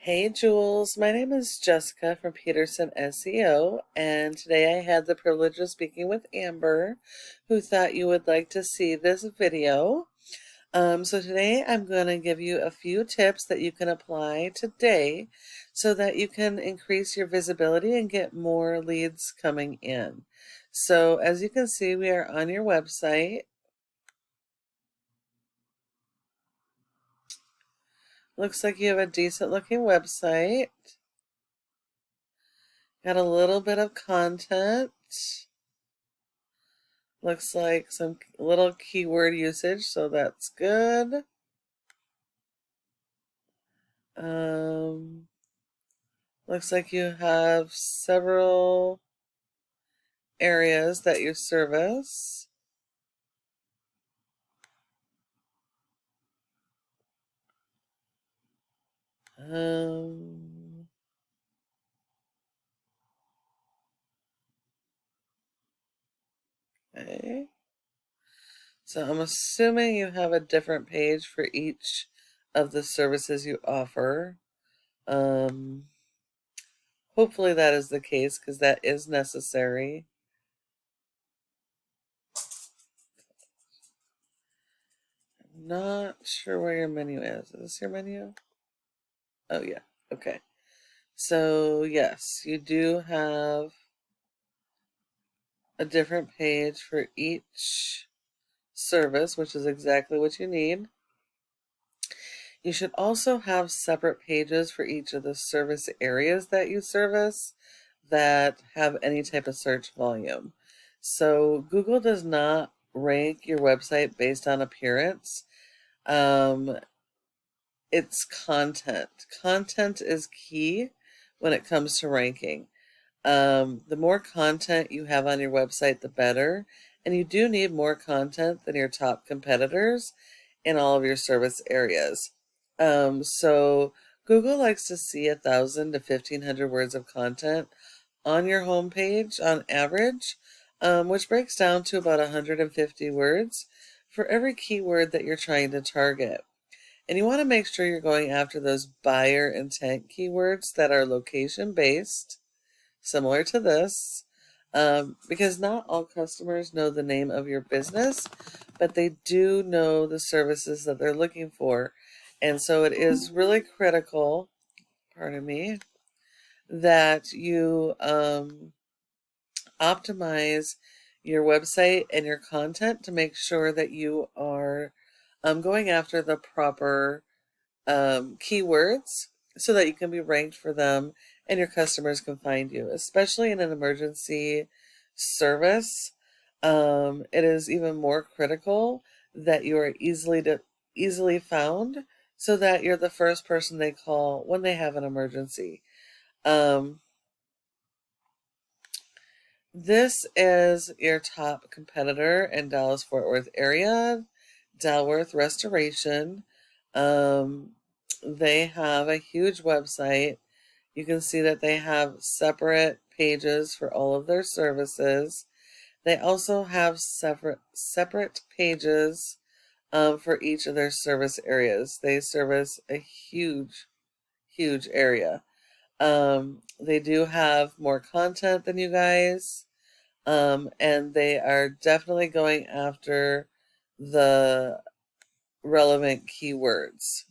Hey Jules, my name is Jessica from Peterson SEO, and today I had the privilege of speaking with Amber, who thought you would like to see this video. So today I'm going to give you a few tips that you can apply today so that you can increase your visibility and get more leads coming in. So as you can see, we are on your website. Looks like you have a decent looking website. Got a little bit of content. Looks like some little keyword usage, so that's good. Looks like you have several areas that you service. Um, okay. So I'm assuming you have a different page for each of the services you offer. Um, Hopefully that is the case because that is necessary. I'm not sure where your menu is. Is this your menu? Oh yeah, okay. So yes, you do have a different page for each service, which is exactly what you need. You should also have separate pages for each of the service areas that you service that have any type of search volume. So Google does not rank your website based on appearance. Um, it's content. Content is key when it comes to ranking. The more content you have on your website, the better. And you do need more content than your top competitors in all of your service areas. So Google likes to see 1,000 to 1,500 words of content on your homepage on average, which breaks down to about 150 words for every keyword that you're trying to target. And you want to make sure you're going after those buyer intent keywords that are location based, similar to this, because not all customers know the name of your business, but they do know the services that they're looking for. And so it is really critical, pardon me, that you optimize your website and your content to make sure that you are going after the proper keywords so that you can be ranked for them and your customers can find you, especially in an emergency service. It is even more critical that you are easily found so that you're the first person they call when they have an emergency. Um, this is your top competitor in Dallas-Fort Worth area, Dalworth Restoration. Um, they have a huge website. You can see that they have separate pages for all of their services. They also have separate pages for each of their service areas. They service a huge area. They do have more content than you guys, and they are definitely going after the relevant keywords.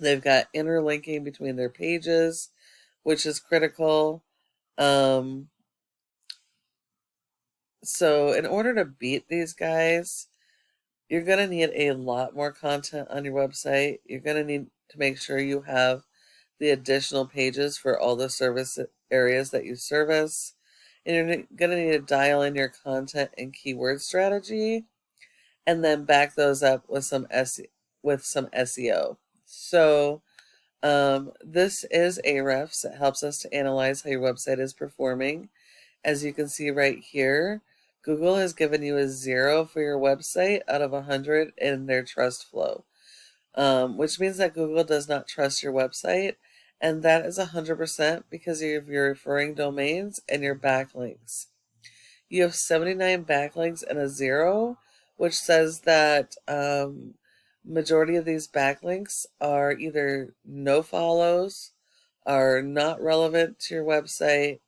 They've got interlinking between their pages, which is critical. Um, so in order to beat these guys, you're going to need a lot more content on your website. You're going to need to make sure you have the additional pages for all the service areas that you service. And you're going to need to dial in your content and keyword strategy and then back those up with some SEO. So this is Ahrefs. It helps us to analyze how your website is performing. As you can see right here, Google has given you a 0 for your website out of 100 in their trust flow, which means that Google does not trust your website, and that is 100% because of your referring domains and your backlinks. You have 79 backlinks and a 0, which says that Majority of these backlinks are either no follows, are not relevant to your website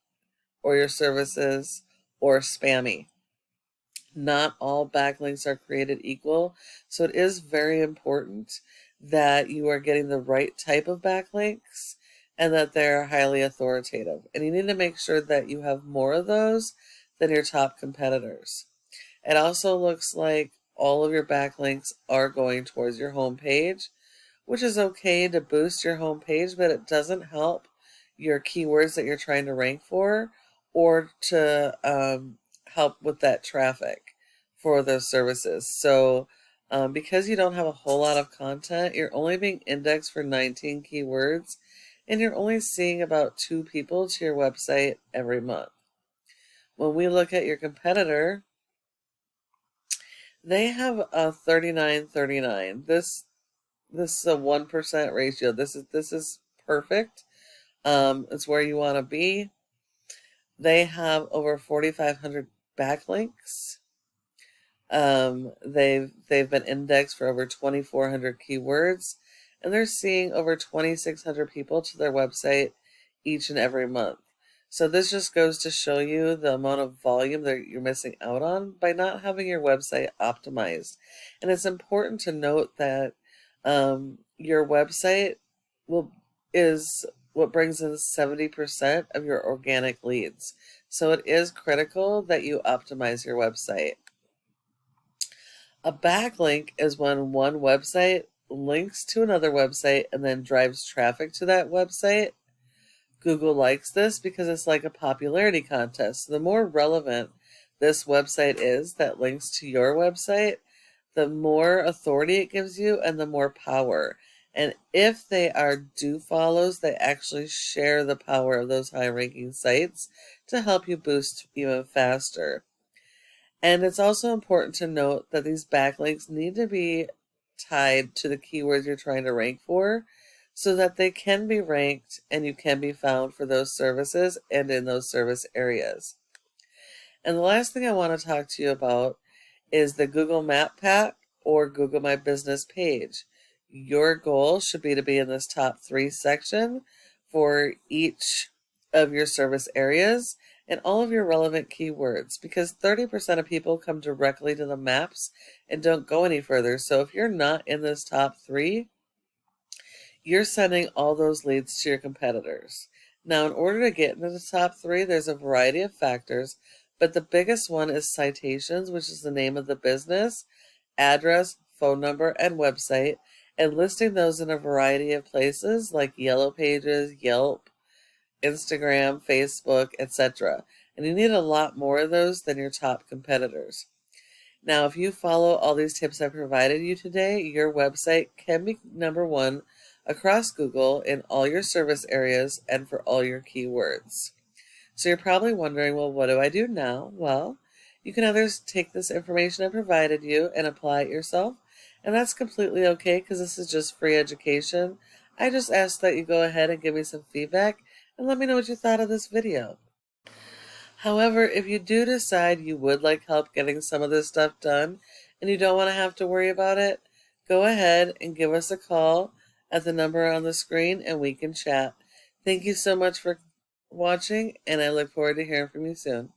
or your services, or spammy. Not all backlinks are created equal, so it is very important that you are getting the right type of backlinks and that they're highly authoritative. And you need to make sure that you have more of those than your top competitors. It also looks like all of your backlinks are going towards your home page, which is okay to boost your home page, but it doesn't help your keywords that you're trying to rank for or to help with that traffic for those services. So because you don't have a whole lot of content, you're only being indexed for 19 keywords, and you're only seeing about 2 people to your website every month. When we look at your competitor, they have a 39-39. This is a 1% ratio. This is perfect. It's where you want to be. They have over 4,500 backlinks. They've been indexed for over 2,400 keywords, and they're seeing over 2,600 people to their website each and every month. So this just goes to show you the amount of volume that you're missing out on by not having your website optimized. And it's important to note that your website is what brings in 70% of your organic leads. So it is critical that you optimize your website. A backlink is when one website links to another website and then drives traffic to that website. Google likes this because it's like a popularity contest. The more relevant this website is that links to your website, the more authority it gives you and the more power. And if they are do follows, they actually share the power of those high ranking sites to help you boost even faster. And it's also important to note that these backlinks need to be tied to the keywords you're trying to rank for so that they can be ranked and you can be found for those services and in those service areas. And the last thing I want to talk to you about is the Google Map Pack or Google My Business page. Your goal should be to be in this top 3 section for each of your service areas and all of your relevant keywords, because 30% of people come directly to the maps and don't go any further. So if you're not in this top 3, you're sending all those leads to your competitors. Now, in order to get into the top 3, there's a variety of factors, but the biggest one is citations, which is the name of the business, address, phone number, and website, and listing those in a variety of places like Yellow Pages, Yelp, Instagram, Facebook, etc. And you need a lot more of those than your top competitors. Now, if you follow all these tips I provided you today, your website can be number 1 across Google in all your service areas and for all your keywords. So you're probably wondering, well, what do I do now? Well, you can either take this information I provided you and apply it yourself, and that's completely okay because this is just free education. I just ask that you go ahead and give me some feedback and let me know what you thought of this video. However, if you do decide you would like help getting some of this stuff done and you don't want to have to worry about it, go ahead and give us a call at the number on the screen and we can chat. Thank you so much for watching, and I look forward to hearing from you soon.